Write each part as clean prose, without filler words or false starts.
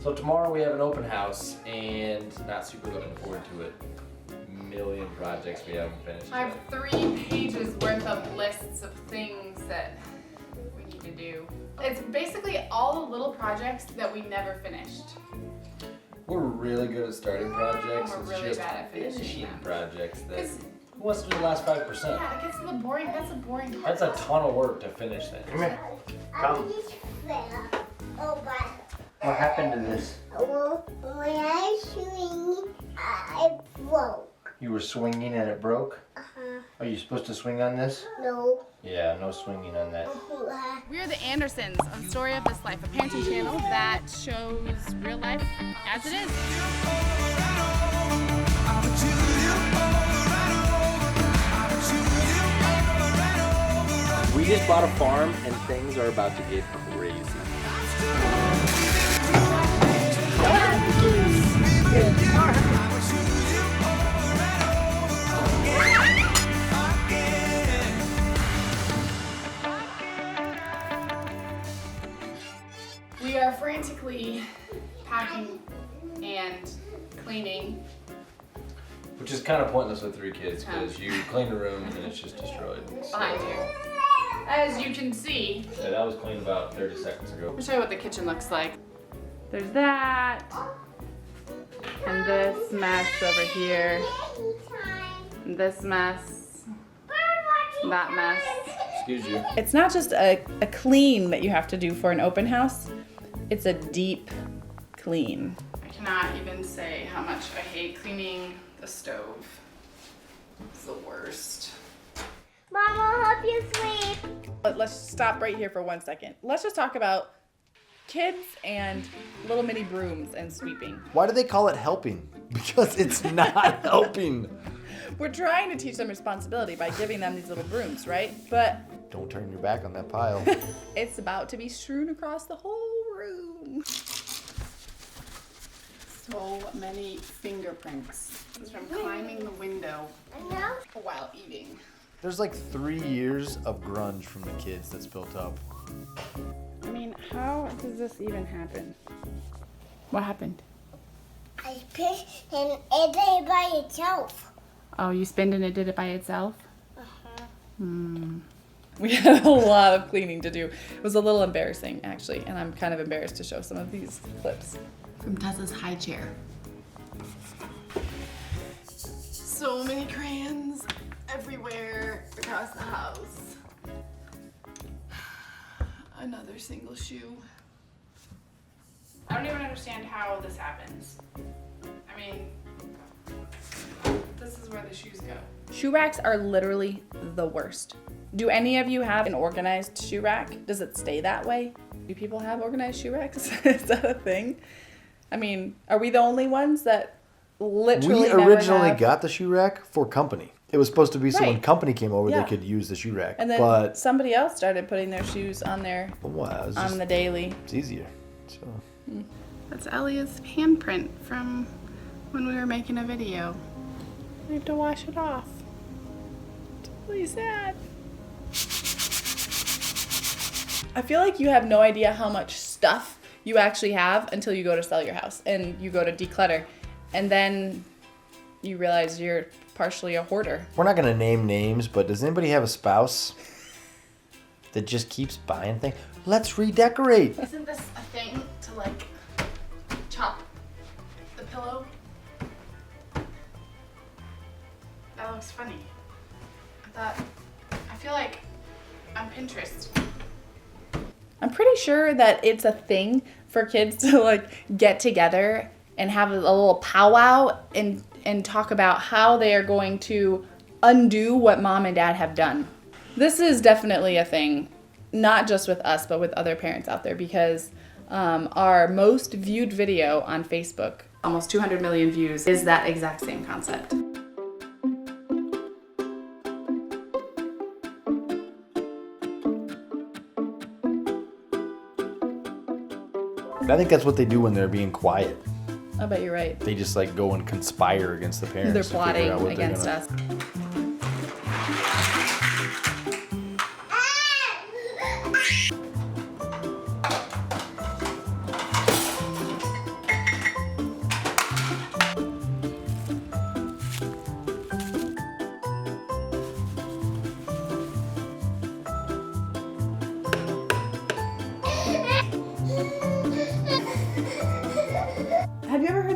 So tomorrow we have an open house and not super looking forward to it. Million projects we haven't finished I have yet. 3 pages worth of lists of things that we need to do. It's basically all the little projects that we never finished. We're really good at starting projects. We're It's really just bad at finishing them. projects that 'Cause- who wants to do the last 5%? Yeah, it gets to the boring, that's the boring part. That's a ton of work to finish things. Come here. Come. What happened to this? When I swing, I broke. You were swinging and it broke? Are you supposed to swing on this? No. Yeah, no swinging on that. We are the Andersons on Story of This Life, a parenting channel that shows real life as it is. We just bought a farm and things are about to get crazy. We are frantically packing and cleaning. Which is kind of pointless with 3 kids because you clean the room and then it's just destroyed. Behind you. As you can see, Yeah, that was cleaned about 30 seconds ago. I'll show you what the kitchen looks like. There's that. And this mess over here. And this mess. That mess. Excuse you. It's not just a clean that you have to do for an open house. It's a deep clean. I cannot even say how much I hate cleaning the stove. It's the worst. Mama, help you sleep. But let's stop right here for 1 second. Let's just talk about kids and little mini brooms and sweeping. Why do they call it helping? Because it's not helping. We're trying to teach them responsibility by giving them these little brooms, right? But Don't turn your back on that pile. it's about to be strewn across the whole room. So many fingerprints. This is from climbing the window No. while eating. There's like 3 years of grunge from the kids that's built up. I mean, how does this even happen? What happened? I picked and it did by itself. Oh, you spinned and it did it by itself? We had a lot of cleaning to do. It was a little embarrassing, actually, and I'm kind of embarrassed to show some of these clips. From Tessa's high chair. So many crayons everywhere across the house. Another single shoe. I don't even understand how this happens. I mean, this is where the shoes go. Shoe racks are literally the worst. Do any of you have an organized shoe rack? Does it stay that way? Do people have organized shoe racks? Is that a thing? I mean, are we the only ones that literally We never originally have? got the shoe rack for company. It was supposed to be so when Right. company came over, Yeah. they could use the shoe rack. And then but somebody else started putting their shoes on there well, it's, on just, the daily. it's easier. So That's Elia's handprint from when we were making a video. We have to wash it off. It's really sad. I feel like you have no idea how much stuff you actually have until you go to sell your house and you go to declutter. And then you realize you're partially a hoarder. we're not gonna name names, but does anybody have a spouse that just keeps buying things? Let's redecorate. Isn't this a thing to like chop the pillow? That looks funny. I feel like I'm Pinterest. I'm pretty sure that it's a thing for kids to like get together and have a little powwow and talk about how they are going to undo what mom and dad have done. This is definitely a thing, not just with us, but with other parents out there, because our most viewed video on Facebook, almost 200 million views, is that exact same concept. I think that's what they do when they're being quiet. I bet you're right. They just like go and conspire against the parents. They're to figure plotting out what they're against gonna- us.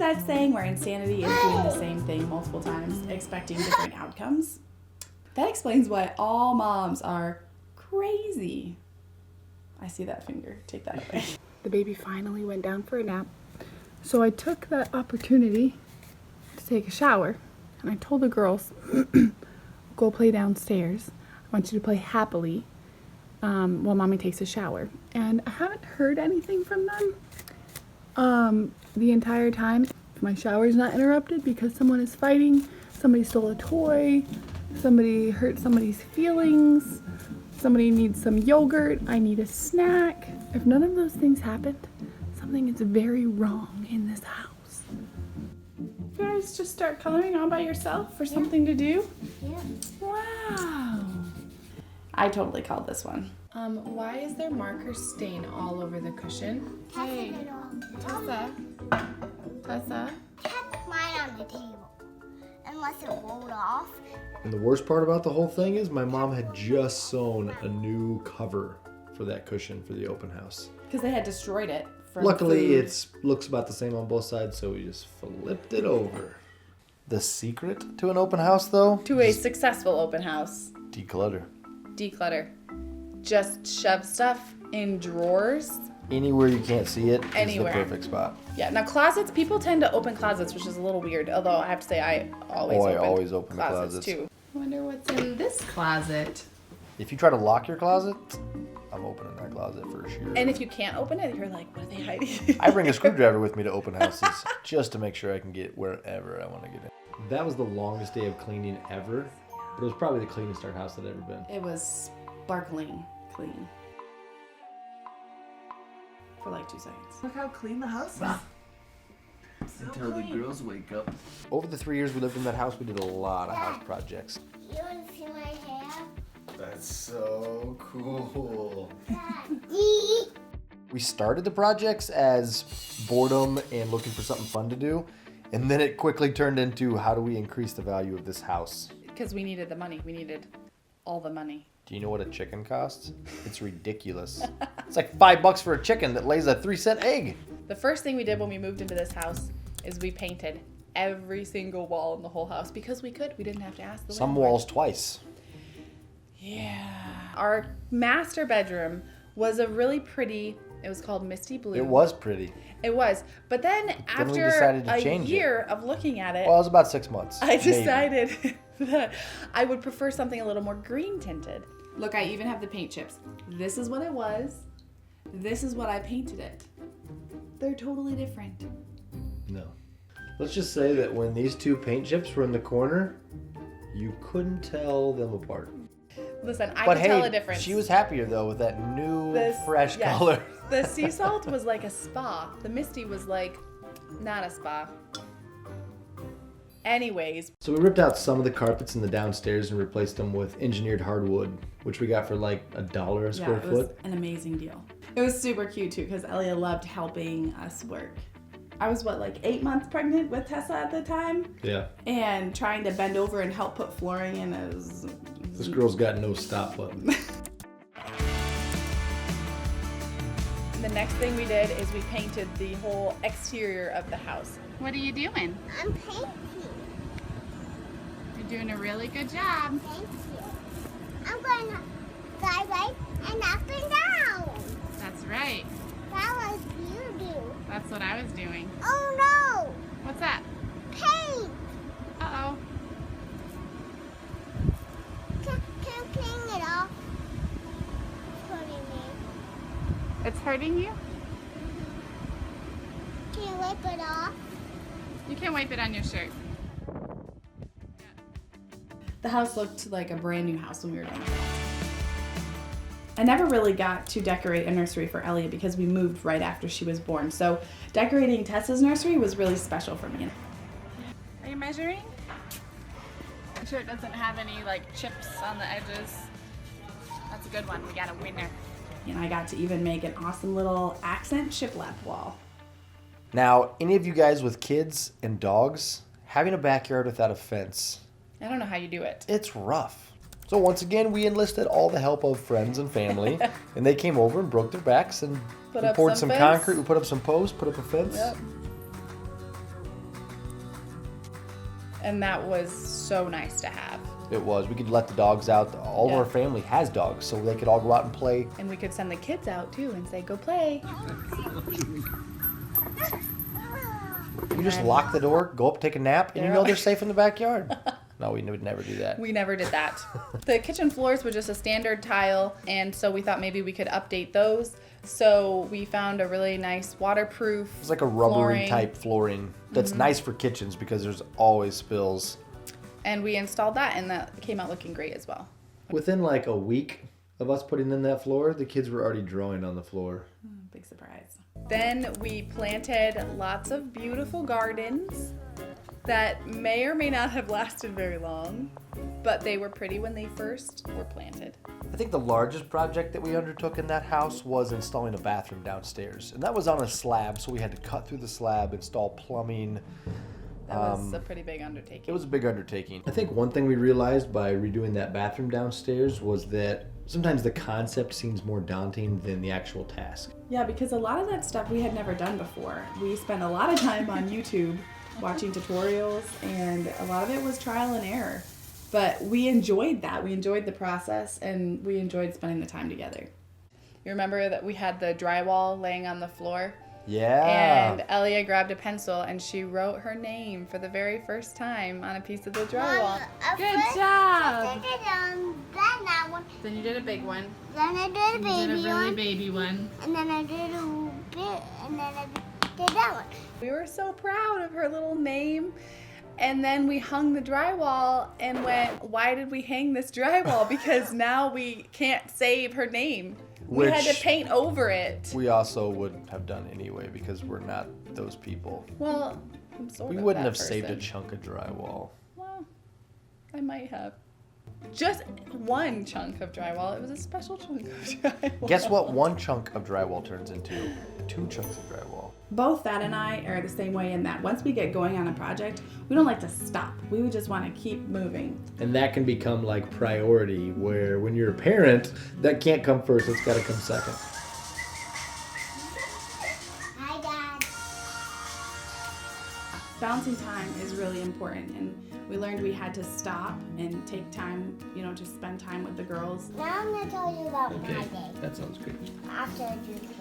that saying where insanity is doing the same thing multiple times, expecting different outcomes? That explains why all moms are crazy. I see that finger. Take that away. The baby finally went down for a nap. So I took that opportunity to take a shower. And I told the girls, go play downstairs. I want you to play happily while mommy takes a shower. And I haven't heard anything from them the entire time. If my shower's not interrupted because someone is fighting, somebody stole a toy, somebody hurt somebody's feelings, somebody needs some yogurt, I need a snack. If none of those things happened, something is very wrong in this house. You guys just start coloring all by yourself for something to do? Yeah. Wow. I totally called this one. Why is there marker stain all over the cushion? Hey, Tessa. Tessa? Kept mine on the table. Unless it rolled off. And the worst part about the whole thing is my mom had just sewn a new cover for that cushion for the open house. Because they had destroyed it. Luckily, it looks about the same on both sides, so we just flipped it over. The secret to an open house, though? To a successful open house. Declutter. Declutter. Just shove stuff in drawers. Anywhere you can't see it Anywhere. is the perfect spot. Yeah, now closets, people tend to open closets, which is a little weird. Although I have to say, I always open the closets too. I wonder what's in this closet. If you try to lock your closet, I'm opening that closet for sure. And if you can't open it, you're like, what are they hiding? I bring a screwdriver with me to open houses just to make sure I can get wherever I want to get in. That was the longest day of cleaning ever, but it was probably the cleanest our house had ever been. It was sparkling clean. For like 2 seconds. Look how clean the house is. Until the girls wake up. Over the 3 years we lived in that house, we did a lot of house projects. You want to see my hair? That's so cool. Daddy. We started the projects as boredom and looking for something fun to do, and then it quickly turned into how do we increase the value of this house? Because we needed the money. We needed all the money. Do you know what a chicken costs? It's ridiculous. It's like $5 for a chicken that lays a 3-cent egg. The first thing we did when we moved into this house is we painted every single wall in the whole house because we could. We didn't have to ask the Some landlord. walls twice. Yeah. Our master bedroom was a really pretty, it was called Misty Blue. It was pretty. It was. But then we after decided to a change it. year of looking at it, Well, it was about 6 months. I decided that I would prefer something a little more green tinted. Look, I even have the paint chips. This is what it was. This is what I painted it. They're totally different. No. Let's just say that when these two paint chips were in the corner, you couldn't tell them apart. Listen, I But can hey, tell a difference. she was happier though with that new, fresh yes. color. The sea salt was like a spa. The Misty was like not a spa. Anyways. So we ripped out some of the carpets in the downstairs and replaced them with engineered hardwood, which we got for like $1 a square It foot. was an amazing deal. It was super cute too because Elia loved helping us work. I was like 8 months pregnant with Tessa at the time. Yeah. And trying to bend over and help put flooring in is. This girl's got no stop button. The next thing we did is we painted the whole exterior of the house. What are you doing? I'm painting. You're doing a really good job. Thank you. I'm going to fly right and up and down. That's right. That was you do. That's what I was doing. Oh no! What's that? Paint! Uh-oh. Can you clean it off? It's hurting me. It's hurting you? Can you wipe it off? You can wipe it on your shirt. The house looked like a brand new house when we were done with it. I never really got to decorate a nursery for Elia because we moved right after she was born. So decorating Tessa's nursery was really special for me. Are you measuring? I'm sure it doesn't have any like chips on the edges. That's a good one. We got a winner. And I got to even make an awesome little accent shiplap wall. Now, any of you guys with kids and dogs, having a backyard without a fence, I don't know how you do it. it's rough. So once again, we enlisted all the help of friends and family, and they came over and broke their backs and Put we up poured some some fence. concrete, we put up some posts, put up a fence. Yep. And that was so nice to have. It was. We could let the dogs out. All of Yeah. our family has dogs, so they could all go out and play. And we could send the kids out too and say, go play. You just lock the door, go up, take a nap, and you They're know all- they're safe in the backyard. No, we would never do that. We never did that. The kitchen floors were just a standard tile, and so we thought maybe we could update those. So we found a really nice waterproof It's like a rubbery flooring, type flooring that's nice for kitchens because there's always spills. and we installed that, and that came out looking great as well. Within like a week of us putting in that floor, the kids were already drawing on the floor. Big surprise. Then we planted lots of beautiful gardens that may or may not have lasted very long, but they were pretty when they first were planted. I think the largest project that we undertook in that house was installing a bathroom downstairs. And that was on a slab, so we had to cut through the slab, install plumbing. That was a pretty big undertaking. It was a big undertaking. I think one thing we realized by redoing that bathroom downstairs was that sometimes the concept seems more daunting than the actual task. Yeah, because a lot of that stuff we had never done before. We spent a lot of time on YouTube watching tutorials, and a lot of it was trial and error. But we enjoyed that. We enjoyed the process, and we enjoyed spending the time together. You remember that we had the drywall laying on the floor? Yeah. And Elia grabbed a pencil and she wrote her name for the very first time on a piece of the drywall. Good job! Then that one. Then you did a big one. Then I did a You did baby a really one. baby one. And then I did a bit. And then I did that one. We were so proud of her little name. And then we hung the drywall and went, why did we hang this drywall? Because now we can't save her name. We had to Which- paint over it. We also would have done anyway because we're not those people. Well, I'm sort We of wouldn't that have saved a person. chunk of drywall. Well, I might have. Just one chunk of drywall. It was a special chunk of drywall. Guess what one chunk of drywall turns into? 2 chunks of drywall. Both Thad and I are the same way in that once we get going on a project, we don't like to stop. We would just want to keep moving. And that can become like priority where when you're a parent, that can't come first, it's gotta come second. Hi, Dad. Balancing time is really important, and we learned we had to stop and take time, to spend time with the girls. Now I'm going to tell you about my day. That sounds good. After I do the cooking.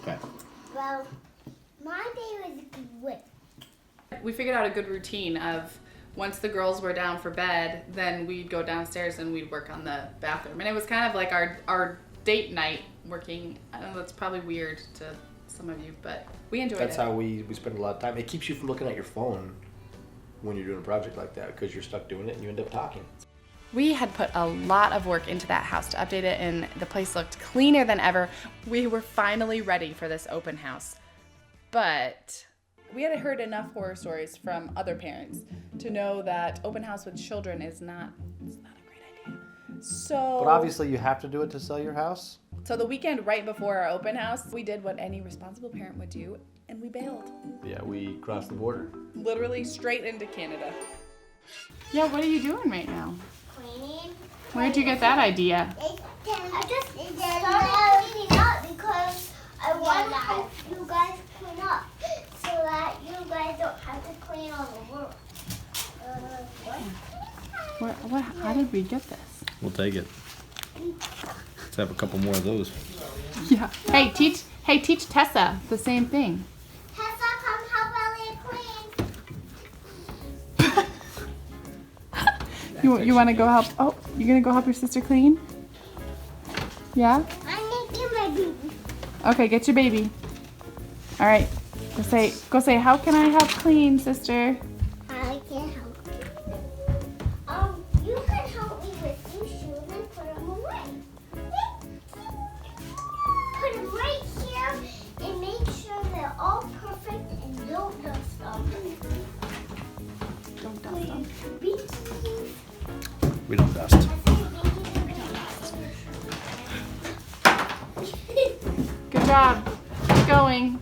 Okay. Well, my day was good. We figured out a good routine of once the girls were down for bed, then we'd go downstairs and we'd work on the bathroom. And it was kind of like our date night working. I know that's probably weird to some of you, but we enjoyed That's it. how we spend a lot of time. It keeps you from looking at your phone when you're doing a project like that because you're stuck doing it and you end up talking. We had put a lot of work into that house to update it, and the place looked cleaner than ever. We were finally ready for this open house. But we had heard enough horror stories from other parents to know that open house with children is not a great idea. So But obviously you have to do it to sell your house. So the weekend right before our open house, we did what any responsible parent would do, and we bailed. Yeah, we crossed the border. Literally straight into Canada. Yeah, what are you doing right now? Cleaning. Where'd you get that idea? I just started cleaning up because I want to help you guys clean up so that you guys don't have to clean all the work. What? How did we get this? We'll take it. Let's have a couple more of those. Yeah. Hey, teach Tessa the same thing. Tessa, come help Elliot clean. You want to go help? Oh, you're gonna go help your sister clean? Yeah. I need to get my baby. Okay, get your baby. All right. Go say. How can I help clean, sister? I can help. You can help me with these shoes and put them away. Put them right here and make sure they're all perfect and don't dust them. Don't dust them. We don't dust. Good job. Keep going.